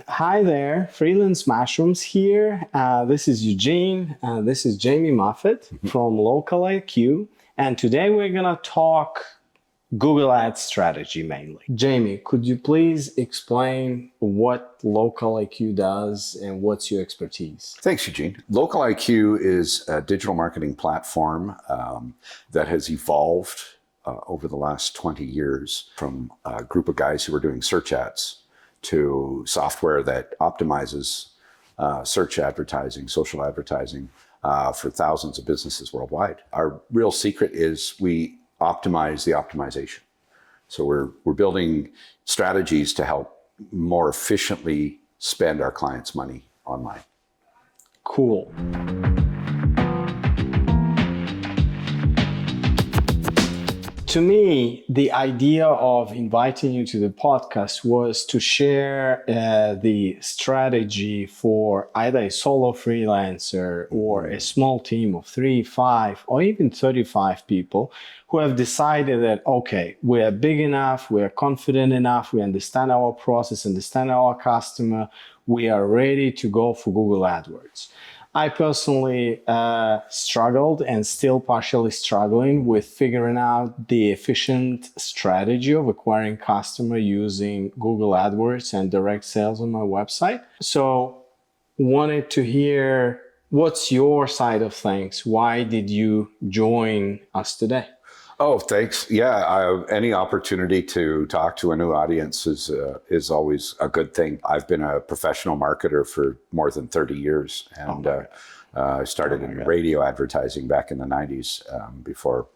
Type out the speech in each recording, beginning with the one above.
Hi there, Freelance Mushrooms here. This is Eugene. This is Jamie Moffat from LocalIQ. And today we're going to talk Google Ads strategy mainly. Jamie, could you please explain what LocalIQ does and what's your expertise? Thanks, Eugene. LocalIQ is a digital marketing platform that has evolved over the last 20 years from a group of guys who were doing search ads to software that optimizes search advertising, social advertising for thousands of businesses worldwide. Our real secret is we optimize the optimization. So we're building strategies to help more efficiently spend our clients' money online. Cool. To me, the idea of inviting you to the podcast was to share the strategy for either a solo freelancer or a small team of 3, 5, or even 35 people who have decided that, okay, we are big enough, we are confident enough, we understand our process, understand our customer, we are ready to go for Google AdWords. I personally struggled and still partially struggling with figuring out the efficient strategy of acquiring customer using Google AdWords and direct sales on my website. So wanted to hear what's your side of things. Why did you join us today? Oh, thanks. Yeah, any opportunity to talk to a new audience is always a good thing. I've been a professional marketer for more than 30 years, and I started in radio advertising back in the 90s before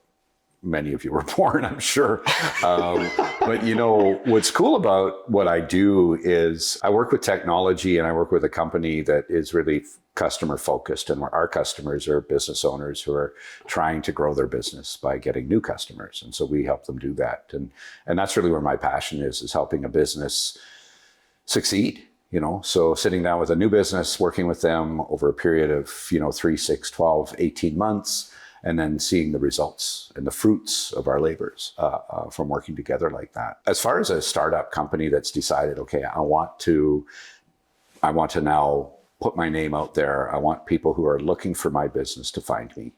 many of you were born, I'm sure. But you know, what's cool about what I do is I work with technology and I work with a company that is really customer focused. And our customers are business owners who are trying to grow their business by getting new customers. And so we help them do that. And that's really where my passion is helping a business succeed. You know, so sitting down with a new business, working with them over a period of, 3, 6, 12, 18 months, and then seeing the results and the fruits of our labors from working together like that. As far as a startup company that's decided, okay, I want to now put my name out there. I want people who are looking for my business to find me,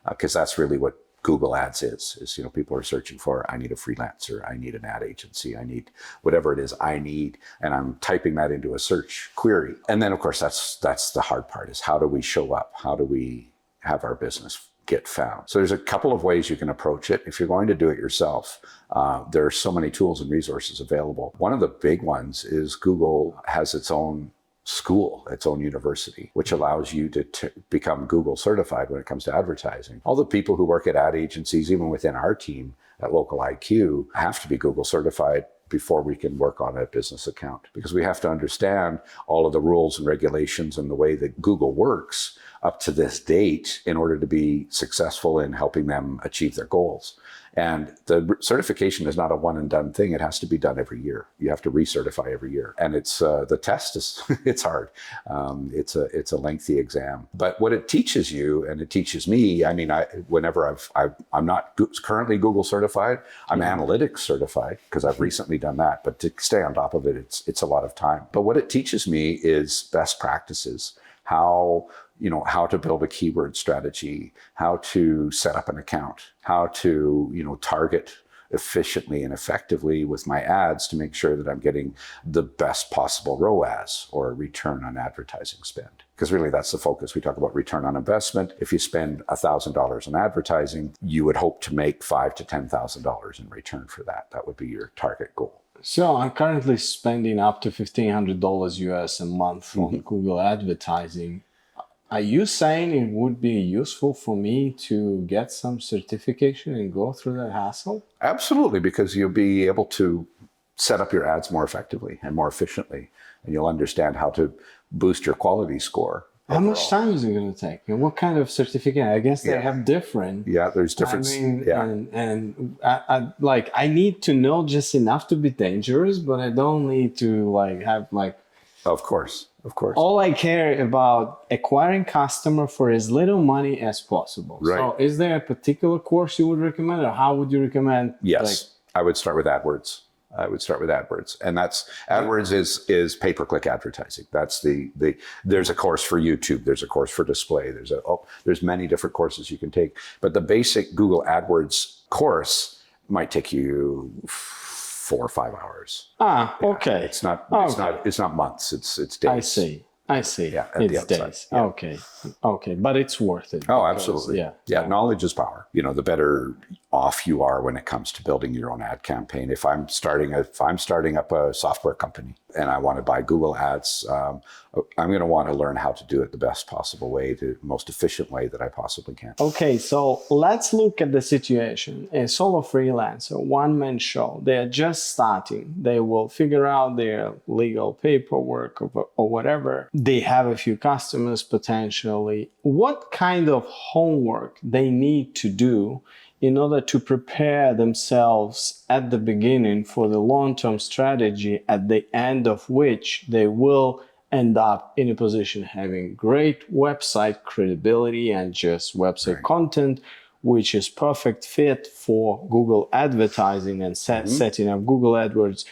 because that's really what Google Ads is, people are searching for, I need a freelancer, I need an ad agency, I need whatever it is I need, and I'm typing that into a search query. And then of course, that's the hard part, is how do we show up? How do we have our business get found? So there's a couple of ways you can approach it. If you're going to do it yourself, there are so many tools and resources available. One of the big ones is Google has its own school, its own university, which allows you to become Google certified when it comes to advertising. All the people who work at ad agencies, even within our team at LocalIQ, have to be Google certified before we can work on a business account, because we have to understand all of the rules and regulations and the way that Google works up to this date in order to be successful in helping them achieve their goals. And the certification is not a one and done thing. It has to be done every year. You have to recertify every year. And it's the test is, it's hard. It's a lengthy exam. But what it teaches you, and it teaches me, I'm not currently Google certified. I'm analytics certified because I've recently done that. But to stay on top of it, it's a lot of time. But what it teaches me is best practices, how to build a keyword strategy, how to set up an account, how to, target efficiently and effectively with my ads to make sure that I'm getting the best possible ROAS, or return on advertising spend. Because really that's the focus. We talk about return on investment. If you spend $1,000 on advertising, you would hope to make $5,000 to $10,000 in return for that. That would be your target goal. So I'm currently spending up to $1,500 US a month on Google advertising. Are you saying it would be useful for me to get some certification and go through that hassle? Absolutely, because you'll be able to set up your ads more effectively and more efficiently, and you'll understand how to boost your quality score. How much time is it going to take? And what kind of certificate? I guess they have different. Yeah, there's different. I need to know just enough to be dangerous, but I don't need to have. Of course. All I care about acquiring customer for as little money as possible. Right. So is there a particular course you would recommend, or how would you recommend? Yes, I would start with AdWords. I would start with AdWords, and AdWords is pay-per-click advertising. That's there's a course for YouTube, there's a course for display, there's many different courses you can take, but the basic Google AdWords course might take you 4 or 5 hours. Okay. It's not months. It's days. I see. Yeah, it's days. Yeah. Okay. But it's worth it. Oh, absolutely. Yeah. Knowledge is power. The better off you are when it comes to building your own ad campaign. If I'm starting up a software company and I want to buy Google Ads, I'm going to want to learn how to do it the best possible way, the most efficient way that I possibly can. Okay, so let's look at the situation. A solo freelancer, one-man show, they're just starting. They will figure out their legal paperwork or whatever. They have a few customers potentially. What kind of homework they need to do in order to prepare themselves at the beginning for the long-term strategy, at the end of which they will end up in a position having great website credibility and just website content, which is perfect fit for Google advertising, and setting up Google AdWords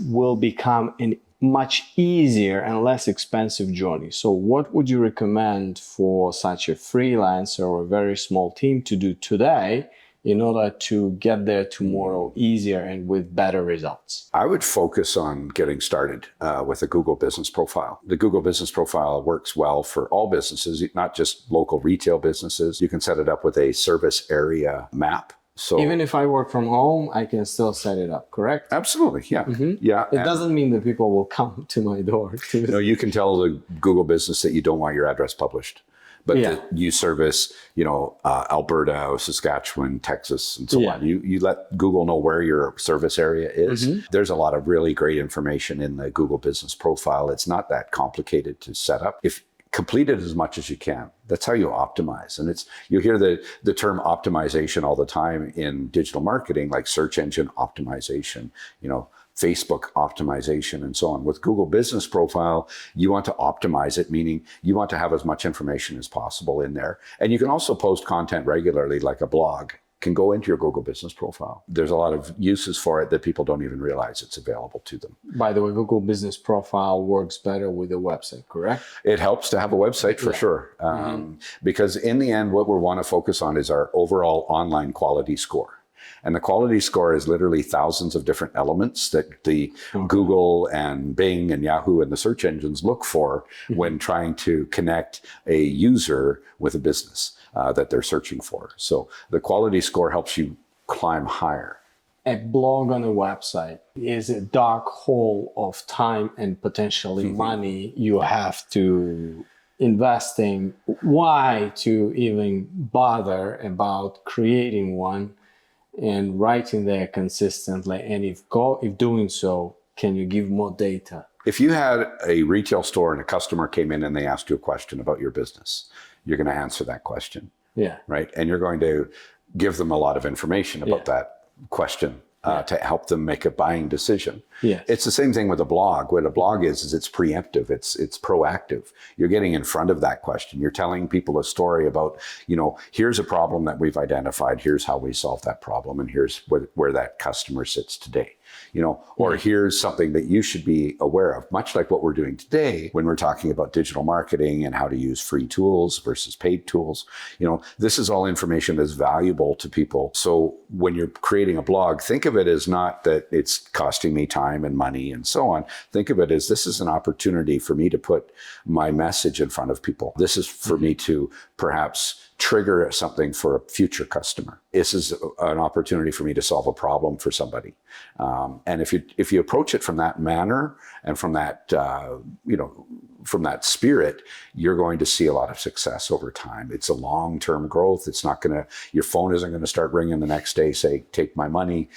will become a much easier and less expensive journey. So what would you recommend for such a freelancer or a very small team to do today in order to get there tomorrow easier and with better results? I would focus on getting started with a Google Business Profile. The Google Business Profile works well for all businesses, not just local retail businesses. You can set it up with a service area map. So even if I work from home, I can still set it up, correct? Absolutely, yeah. Yeah. It doesn't mean that people will come to my door. You can tell the Google business that you don't want your address published. But that you service, Alberta, Saskatchewan, Texas, and so on. You let Google know where your service area is. There's a lot of really great information in the Google Business Profile. It's not that complicated to set up. If complete it as much as you can, that's how you optimize. And you hear the term optimization all the time in digital marketing, like search engine optimization, Facebook optimization, and so on. With Google Business Profile, you want to optimize it, meaning you want to have as much information as possible in there. And you can also post content regularly, like a blog can go into your Google Business Profile. There's a lot of uses for it that people don't even realize it's available to them. By the way, Google Business Profile works better with a website, correct? It helps to have a website for sure. Because in the end, what we want to focus on is our overall online quality score. And the quality score is literally thousands of different elements that the Google and Bing and Yahoo and the search engines look for when trying to connect a user with a business that they're searching for. So the quality score helps you climb higher. A blog on a website is a dark hole of time and potentially money you have to investing. Why to even bother about creating one and writing there consistently? And if doing so, can you give more data? If you had a retail store and a customer came in and they asked you a question about your business, you're going to answer that question. Yeah. Right. And you're going to give them a lot of information about that question to help them make a buying decision. Yeah. It's the same thing with a blog. What a blog is it's preemptive. It's proactive. You're getting in front of that question. You're telling people a story about, here's a problem that we've identified. Here's how we solve that problem. And here's where that customer sits today. Or here's something that you should be aware of, much like what we're doing today when we're talking about digital marketing and how to use free tools versus paid tools. This is all information that's valuable to people. So when you're creating a blog, think of it as not that it's costing me time and money and so on. Think of it as this is an opportunity for me to put my message in front of people. This is for me to perhaps trigger something for a future customer. This is an opportunity for me to solve a problem for somebody. And if you approach it from that manner and from that, from that spirit, you're going to see a lot of success over time. It's a long-term growth. It's not your phone isn't going to start ringing the next day, say, take my money.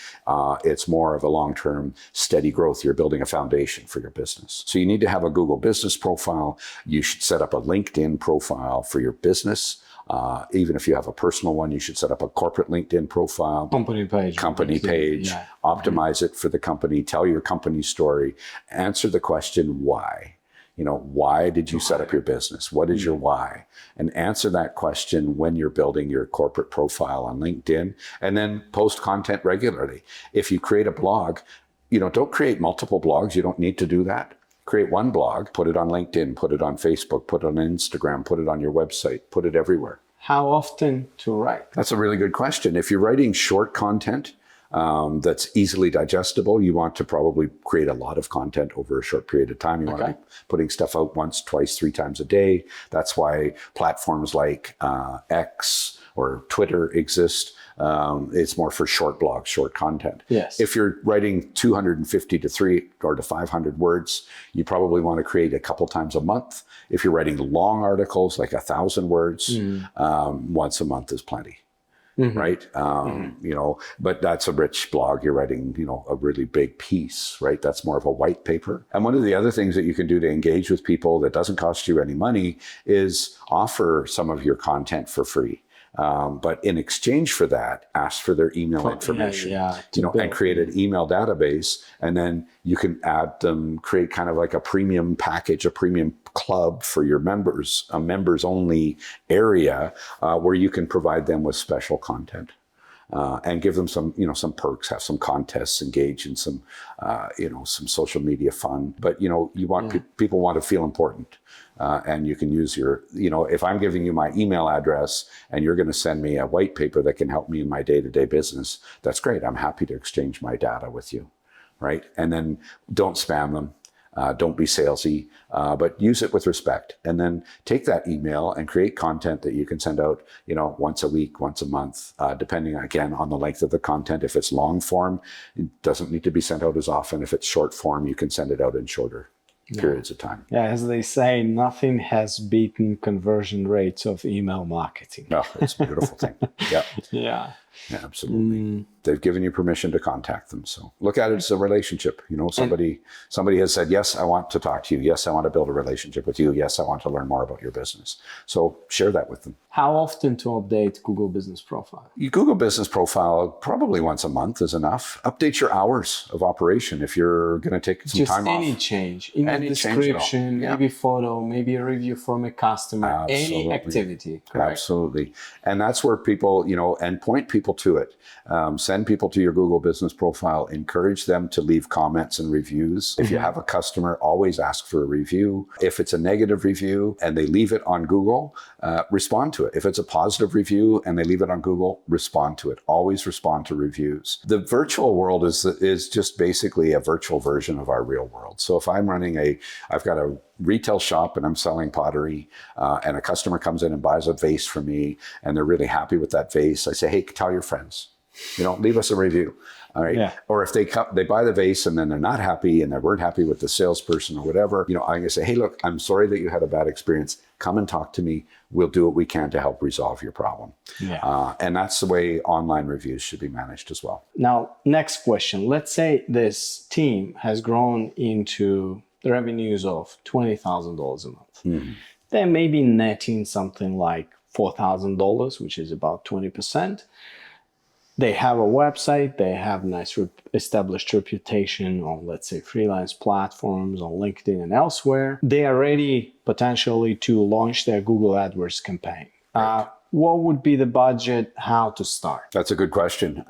It's more of a long-term steady growth. You're building a foundation for your business. So you need to have a Google Business Profile. You should set up a LinkedIn profile for your business. Even if you have a personal one, you should set up a corporate LinkedIn profile. Company page. Optimize it for the company. Tell your company story. Answer the question, why? Why did you set up your business? What is your why? And answer that question when you're building your corporate profile on LinkedIn, and then post content regularly. If you create a blog, don't create multiple blogs. You don't need to do that. Create one blog, put it on LinkedIn, put it on Facebook, put it on Instagram, put it on your website, put it everywhere. How often to write? That's a really good question. If you're writing short content that's easily digestible, you want to probably create a lot of content over a short period of time. You want to be putting stuff out once, twice, 3 times a day. That's why platforms like X or Twitter exist. It's more for short blogs, short content. Yes. If you're writing 250 to 300 to 500 words, you probably want to create a couple times a month. If you're writing long articles, like 1,000 words, once a month is plenty. Right? But that's a rich blog. You're writing, a really big piece, right? That's more of a white paper. And one of the other things that you can do to engage with people that doesn't cost you any money is offer some of your content for free. But in exchange for that, ask for their email information, and create an email database. And then you can add them, create kind of like a premium package, a premium club for your members, a members only area where you can provide them with special content. And give them some perks, have some contests, engage in some some social media fun. But people want to feel important, and you can use your if I'm giving you my email address and you're going to send me a white paper that can help me in my day-to-day business, that's great. I'm happy to exchange my data with you, right? And then don't spam them. Don't be salesy, but use it with respect. And then take that email and create content that you can send out, once a week, once a month, depending, again, on the length of the content. If it's long form, it doesn't need to be sent out as often. If it's short form, you can send it out in shorter periods of time. Yeah, as they say, nothing has beaten conversion rates of email marketing. No, it's a beautiful thing. Yeah. Yeah. Yeah, absolutely. They've given you permission to contact them. So look at it as a relationship. Somebody has said, yes, I want to talk to you. Yes, I want to build a relationship with you. Yes, I want to learn more about your business. So share that with them. How often to update Google Business Profile? Your Google Business Profile, probably once a month is enough. Update your hours of operation if you're going to take some time off. Just any change in the description, maybe photo, maybe a review from a customer, any activity. Correct? Absolutely. And that's where people, and point people to it. Send people to your Google Business Profile. Encourage them to leave comments and reviews. If you have a customer, always ask for a review. If it's a negative review and they leave it on Google, respond to it. If it's a positive review and they leave it on Google, respond to it. Always respond to reviews. The virtual world is just basically a virtual version of our real world. So if I'm I've got a retail shop and I'm selling pottery, and a customer comes in and buys a vase from me and they're really happy with that vase, I say, hey, tell your friends, leave us a review. All right. Yeah. Or if they buy the vase and then they're not happy and they weren't happy with the salesperson or whatever, I'm going to say, hey, look, I'm sorry that you had a bad experience. Come and talk to me. We'll do what we can to help resolve your problem. Yeah. And that's the way online reviews should be managed as well. Now, next question. Let's say this team has grown into the revenues of $20,000 a month. Mm-hmm. They may be netting something like $4,000, which is about 20%. They have a website, they have a nice established reputation on, let's say, freelance platforms, on LinkedIn and elsewhere. They are ready potentially to launch their Google AdWords campaign. Right. What would be the budget? How to start? That's a good question.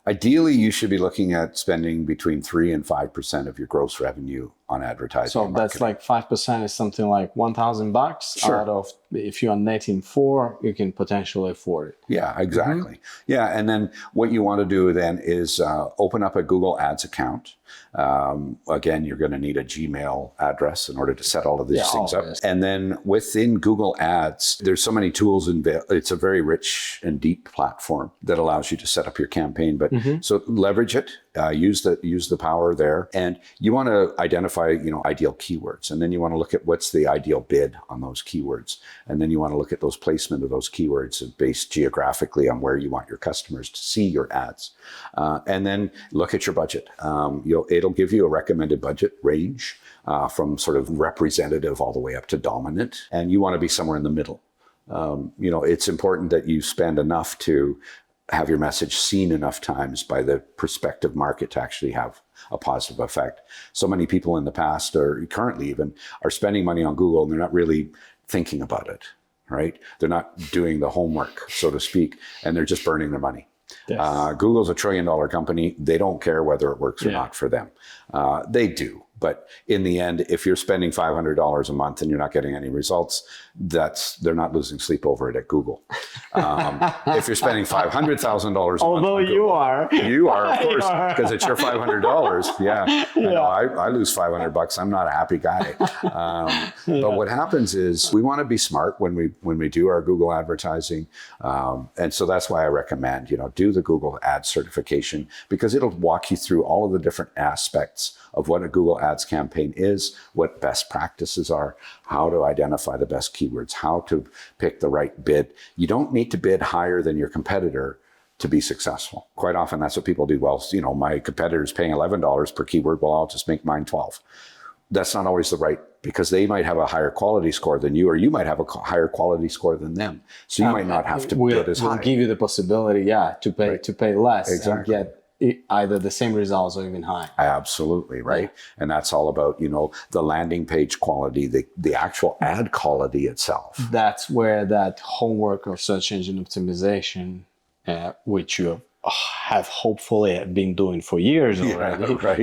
Ideally, you should be looking at spending between 3 and 5% of your gross revenue on advertising. So that's like 5% is something like $1,000 Sure. Out of, if you are netting 4, you can potentially afford it. Yeah, exactly. Mm-hmm. Yeah, and then what you want to do then is open up a Google Ads account. Again, you're going to need a Gmail address in order to set all of these things up. And then within Google Ads, there's so many tools. It's a very rich and deep platform that allows you to set up your campaign. But so leverage it, use the power there. And you want to identify, ideal keywords. And then you want to look at what's the ideal bid on those keywords. And then you want to look at those placement of those keywords based geographically on where you want your customers to see your ads. And then look at your budget. It'll give you a recommended budget range from sort of representative all the way up to dominant. And you want to be somewhere in the middle. It's important that you spend enough to have your message seen enough times by the prospective market to actually have a positive effect. So many people in the past, or currently even, are spending money on Google and they're not really thinking about it, right? They're not doing the homework, so to speak, and they're just burning their money. Yes. Google's a $1 trillion company. They don't care whether it works or not for them. They do. But in the end, if you're spending $500 a month and you're not getting any results, they're not losing sleep over it at Google. If you're spending $500,000 a month, Although you are, of course, because it's your $500. Yeah, I lose $500. I'm not a happy guy. But what happens is we want to be smart when we do our Google advertising, and so that's why I recommend do the Google Ads certification, because it'll walk you through all of the different aspects of what a Google Ads campaign is, what best practices are, how to identify the best keywords, how to pick the right bid. You don't need to bid higher than your competitor to be successful. Quite often that's what people do. Well, my competitor's paying $11 per keyword. Well, I'll just make mine 12. That's not always the right, because they might have a higher quality score than you, or you might have a higher quality score than them. So you might not have to bid as high. We'll give you the possibility, to pay less Exactly. and get either the same results or even high. Absolutely, right? Yeah. And that's all about, the landing page quality, the actual ad quality itself. That's where that homework of search engine optimization, which you have hopefully been doing for years already,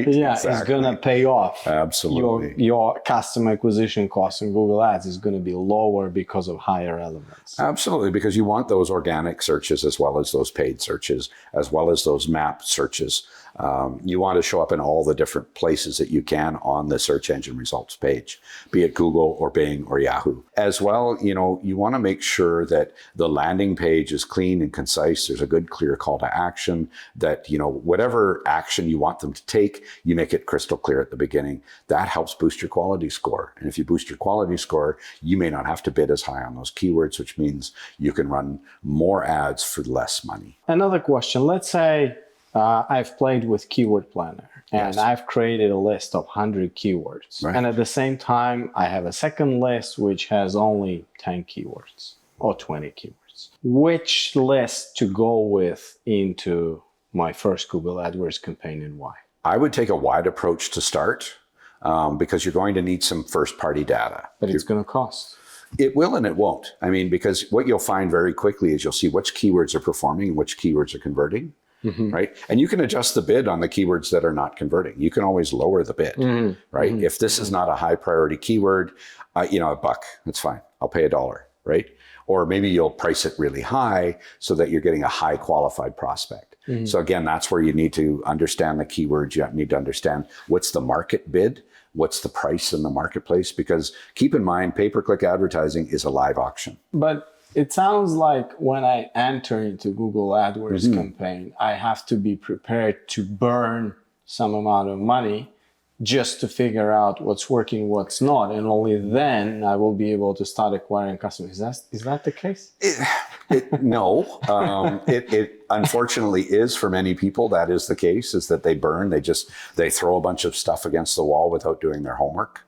is going to pay off. Absolutely. Your customer acquisition cost in Google Ads is going to be lower because of higher elements. Absolutely, because you want those organic searches as well as those paid searches, as well as those map searches. You want to show up in all the different places that you can on the search engine results page, be it Google or Bing or Yahoo. As well, you want to make sure that the landing page is clean and concise. There's a good, clear call to action, that, whatever action you want them to take, you make it crystal clear at the beginning. That helps boost your quality score. And if you boost your quality score, you may not have to bid as high on those keywords, which means you can run more ads for less money. Another question. Let's say I've played with Keyword Planner and I've created a list of 100 keywords. Right. And at the same time, I have a second list which has only 10 keywords or 20 keywords. Which list to go with into my first Google AdWords campaign and why? I would take a wide approach to start because you're going to need some first-party data. But it's going to cost. It will and it won't. Because what you'll find very quickly is you'll see which keywords are performing and which keywords are converting. Mm-hmm. Right. And you can adjust the bid on the keywords that are not converting. You can always lower the bid, right? Mm-hmm. If this is not a high priority keyword, $1, that's fine. I'll pay $1, right? Or maybe you'll price it really high so that you're getting a high qualified prospect. Mm-hmm. So again, that's where you need to understand the keywords. You need to understand what's the market bid, what's the price in the marketplace, because keep in mind, pay-per-click advertising is a live auction. But it sounds like when I enter into Google AdWords campaign, I have to be prepared to burn some amount of money just to figure out what's working, what's not. And only then I will be able to start acquiring customers. Is that the case? No. It unfortunately is for many people. That is the case, is that they burn. They throw a bunch of stuff against the wall without doing their homework.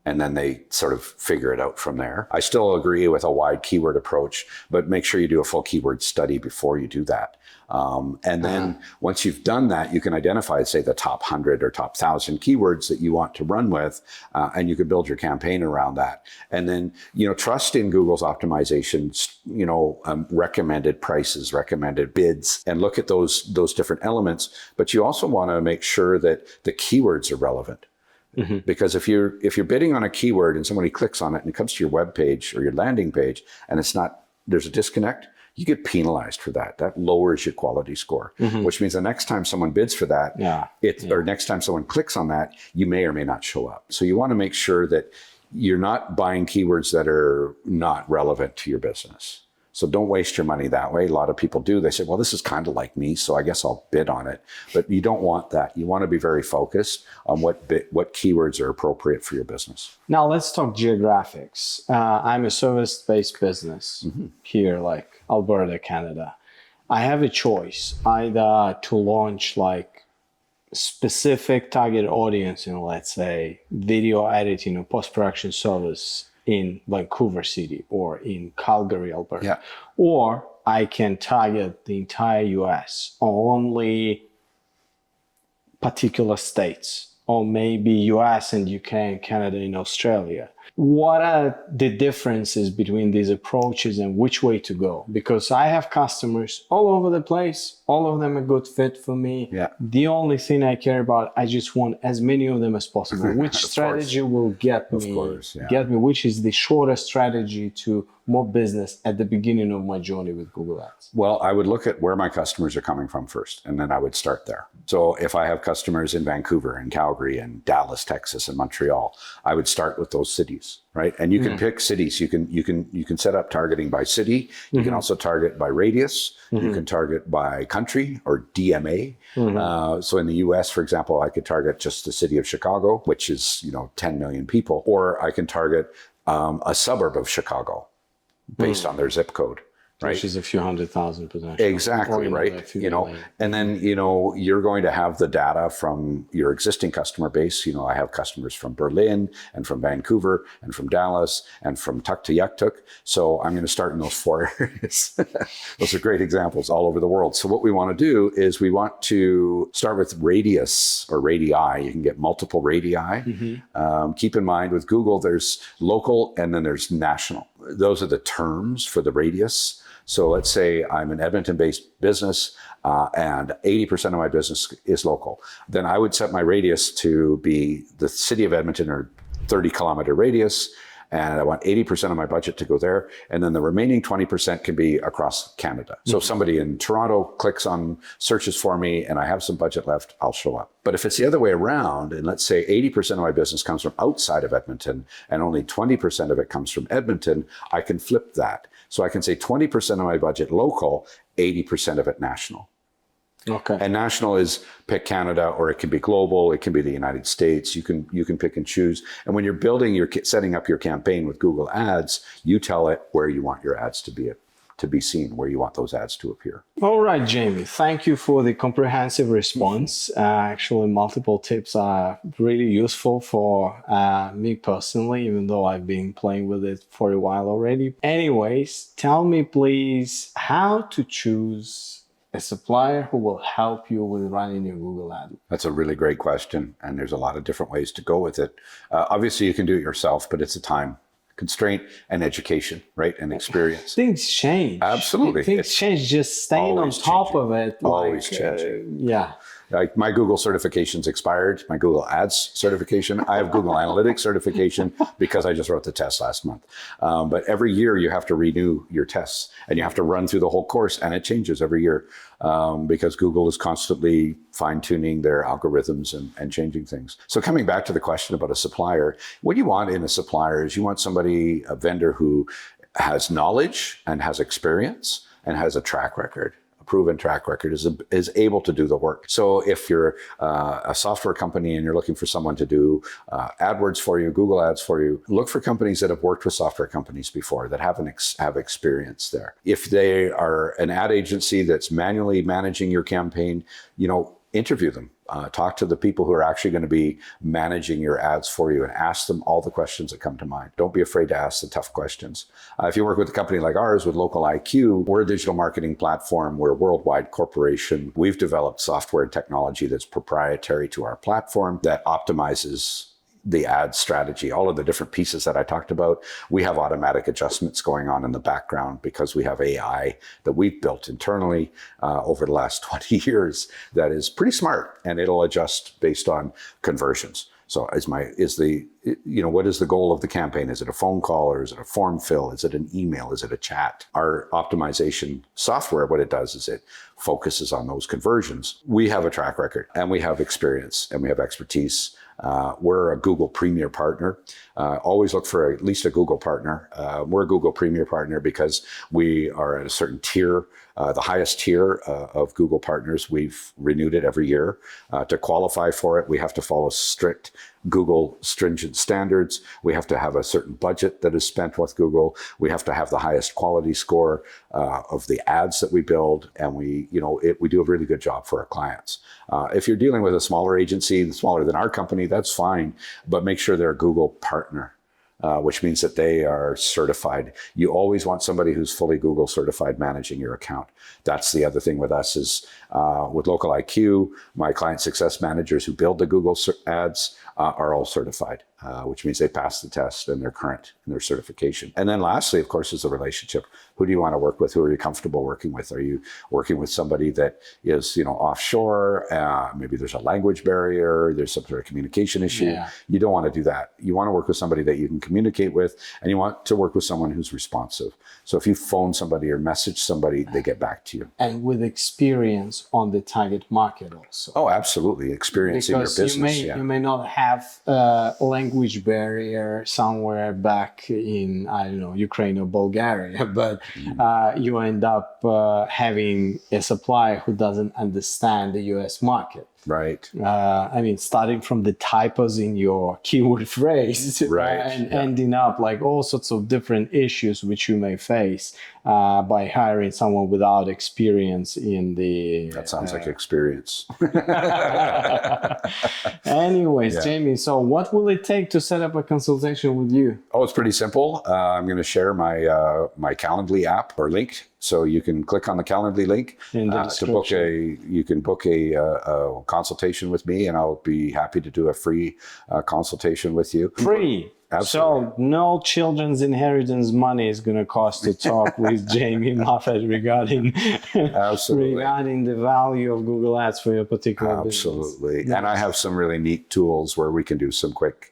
And then they sort of figure it out from there. I still agree with a wide keyword approach, but make sure you do a full keyword study before you do that. And then once you've done that, you can identify, say, the top 100 or top 1,000 keywords that you want to run with, and you can build your campaign around that. And then, trust in Google's optimizations, recommended prices, recommended bids, and look at those different elements. But you also want to make sure that the keywords are relevant. Mm-hmm. Because if you're bidding on a keyword and somebody clicks on it and it comes to your web page or your landing page and there's a disconnect, you get penalized for that. That lowers your quality score, which means the next time someone bids for that, or next time someone clicks on that, you may or may not show up. So you want to make sure that you're not buying keywords that are not relevant to your business. So don't waste your money that way. A lot of people do. They say, well, this is kind of like me, so I guess I'll bid on it. But you don't want that. You want to be very focused on what keywords are appropriate for your business. Now let's talk geographics. I'm a service-based business here, like Alberta, Canada. I have a choice either to launch like specific target audience in, let's say, video editing or post-production service in Vancouver City or in Calgary, Alberta. Or I can target the entire US, only particular states, or maybe US and UK and Canada and Australia. What are the differences between these approaches and which way to go? Because I have customers all over the place. All of them a good fit for me. Yeah. The only thing I care about, I just want as many of them as possible. Which strategy will get me? Of course, yeah. Get me? Which is the shortest strategy to more business at the beginning of my journey with Google Ads? Well, I would look at where my customers are coming from first, and then I would start there. So if I have customers in Vancouver and Calgary and Dallas, Texas, and Montreal, I would start with those cities, right? And you can pick cities. You can set up targeting by city. You can also target by radius. You can target by country or DMA. So in the US, for example, I could target just the city of Chicago, which is 10 million people, or I can target a suburb of Chicago based on their zip code. Right. Which is a few 100,000 potentially. Exactly, right? And then, you're going to have the data from your existing customer base. I have customers from Berlin and from Vancouver and from Dallas and from Tuktoyaktuk. So I'm going to start in those 4 areas. Those are great examples all over the world. So what we want to do is we want to start with radius or radii. You can get multiple radii. Keep in mind with Google, there's local and then there's national. Those are the terms for the radius. So let's say I'm an Edmonton-based business and 80% of my business is local. Then I would set my radius to be the city of Edmonton or 30-kilometer radius, and I want 80% of my budget to go there. And then the remaining 20% can be across Canada. So if somebody in Toronto clicks on searches for me and I have some budget left, I'll show up. But if it's the other way around, and let's say 80% of my business comes from outside of Edmonton and only 20% of it comes from Edmonton, I can flip that. So I can say 20% of my budget local, 80% of it national. Okay. And national is pick Canada, or it can be global. It can be the United States. You can pick and choose. And when you're setting up your campaign with Google Ads, you tell it where you want your ads to be seen, where you want those ads to appear. All right, Jamie, thank you for the comprehensive response. Actually, multiple tips are really useful for me personally, even though I've been playing with it for a while already. Anyways, tell me please how to choose a supplier who will help you with running your Google ad. That's a really great question, and there's a lot of different ways to go with it. Obviously, you can do it yourself, but it's a time constraint and education, right? And experience. Things change. Absolutely. Things change. Just staying on top of it. Always changing. Yeah. Like my Google certification's expired, my Google Ads certification. I have Google Analytics certification because I just wrote the test last month. But every year you have to renew your tests and you have to run through the whole course, and it changes every year because Google is constantly fine-tuning their algorithms and changing things. So coming back to the question about a supplier, what you want in a supplier is you want somebody, a vendor who has knowledge and has experience and has a track record. Proven track record is able to do the work. So if you're a software company and you're looking for someone to do AdWords for you, Google Ads for you, look for companies that have worked with software companies before, that have experience there. If they are an ad agency that's manually managing your campaign, interview them. Talk to the people who are actually going to be managing your ads for you and ask them all the questions that come to mind. Don't be afraid to ask the tough questions. If you work with a company like ours with LocalIQ, we're a digital marketing platform. We're a worldwide corporation. We've developed software and technology that's proprietary to our platform that optimizes the ad strategy, all of the different pieces that I talked about. We have automatic adjustments going on in the background because we have AI that we've built internally over the last 20 years that is pretty smart, and it'll adjust based on conversions. So what is the goal of the campaign? Is it a phone call, or is it a form fill? Is it an email? Is it a chat? Our optimization software, what it does is it focuses on those conversions. We have a track record, and we have experience, and we have expertise. We're a Google Premier partner. Always look for at least a Google partner. We're a Google Premier partner because we are at a certain tier, the highest tier of Google partners. We've renewed it every year. To qualify for it, we have to follow strict Google stringent standards. We have to have a certain budget that is spent with Google. We have to have the highest quality score of the ads that we build, and we do a really good job for our clients. If you're dealing with a smaller agency, smaller than our company, that's fine, but make sure they're a Google partner. Which means that they are certified. You always want somebody who's fully Google certified managing your account. That's the other thing with us is with LocalIQ, my client success managers who build the Google ads are all certified. which means they passed the test and they're current in their certification. And then lastly, of course, is the relationship. Who do you want to work with? Who are you comfortable working with? Are you working with somebody that is, offshore? Maybe there's a language barrier. There's some sort of communication issue. Yeah. You don't want to do that. You want to work with somebody that you can communicate with, and you want to work with someone who's responsive. So if you phone somebody or message somebody, they get back to you. And with experience on the target market also. Oh, absolutely. Experience in your business. You may not have a language barrier somewhere back in, I don't know, Ukraine or Bulgaria, but you end up having a supplier who doesn't understand the US market. Right. Starting from the typos in your keyword phrase, right, and ending up like all sorts of different issues which you may face by hiring someone without experience in the... That sounds like experience. Anyways, yeah. Jamie, so what will it take to set up a consultation with you? Oh, it's pretty simple. I'm going to share my Calendly app or link. So you can click on the Calendly link to book a consultation with me, and I'll be happy to do a free consultation with you. Free. Absolutely. So no children's inheritance money is going to cost to talk with Jamie Moffat regarding the value of Google Ads for your particular business. Absolutely. Yes. And I have some really neat tools where we can do some quick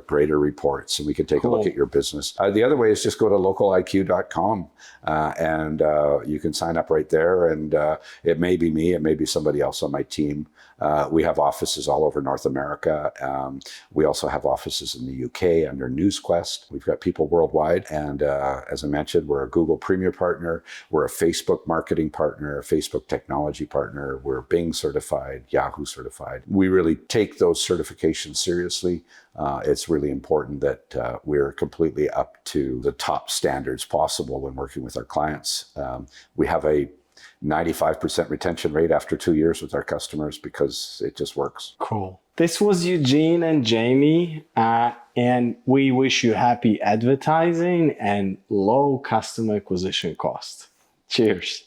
grader reports, and we can take a look at your business. The other way is just go to localiq.com and you can sign up right there. And it may be me, it may be somebody else on my team. We have offices all over North America. We also have offices in the UK under NewsQuest. We've got people worldwide. And as I mentioned, we're a Google Premier partner. We're a Facebook marketing partner, a Facebook technology partner. We're Bing certified, Yahoo certified. We really take those certifications seriously. It's really important that we're completely up to the top standards possible when working with our clients. We have a 95% retention rate after 2 years with our customers because it just works. Cool. This was Eugene and Jamie, and we wish you happy advertising and low customer acquisition cost. Cheers.